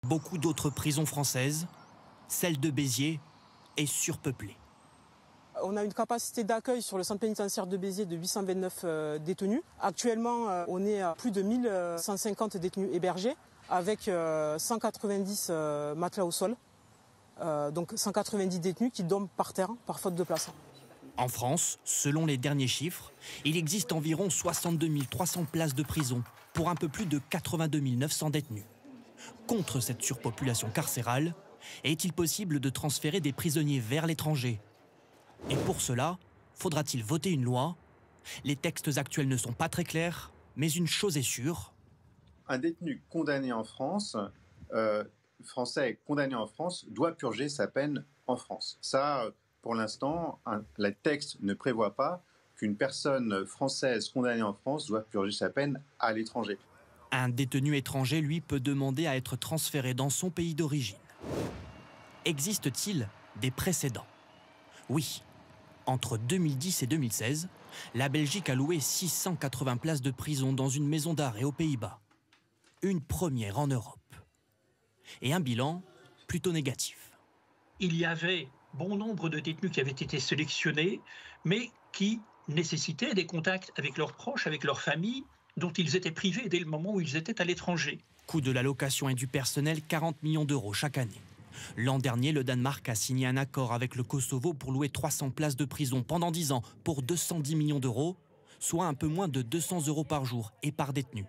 Beaucoup d'autres prisons françaises, celle de Béziers, est surpeuplée. On a une capacité d'accueil sur le centre pénitentiaire de Béziers de 829 détenus. Actuellement, on est à plus de 1150 détenus hébergés avec 190 matelas au sol. Donc 190 détenus qui dorment par terre par faute de place. En France, selon les derniers chiffres, il existe environ 62 300 places de prison pour un peu plus de 82 900 détenus. Contre cette surpopulation carcérale, est-il possible de transférer des prisonniers vers l'étranger? Et pour cela, faudra-t-il voter une loi? Les textes actuels ne sont pas très clairs, mais une chose est sûre. Un détenu condamné en France, français condamné en France, doit purger sa peine en France. Ça, pour l'instant, le texte ne prévoit pas qu'une personne française condamnée en France doit purger sa peine à l'étranger. Un détenu étranger, lui, peut demander à être transféré dans son pays d'origine. Existe-t-il des précédents? Oui. Entre 2010 et 2016, la Belgique a loué 680 places de prison dans une maison d'arrêt aux Pays-Bas. Une première en Europe. Et un bilan plutôt négatif. Il y avait bon nombre de détenus qui avaient été sélectionnés, mais qui nécessitaient des contacts avec leurs proches, avec leurs familles, dont ils étaient privés dès le moment où ils étaient à l'étranger. Coût de l'allocation et du personnel, 40 millions d'euros chaque année. L'an dernier, le Danemark a signé un accord avec le Kosovo pour louer 300 places de prison pendant 10 ans pour 210 millions d'euros, soit un peu moins de 200 euros par jour et par détenu.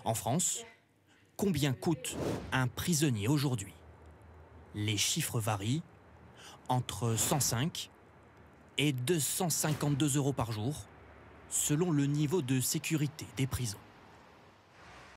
En France, combien coûte un prisonnier aujourd'hui? Les chiffres varient entre 105 et 252 euros par jour, selon le niveau de sécurité des prisons.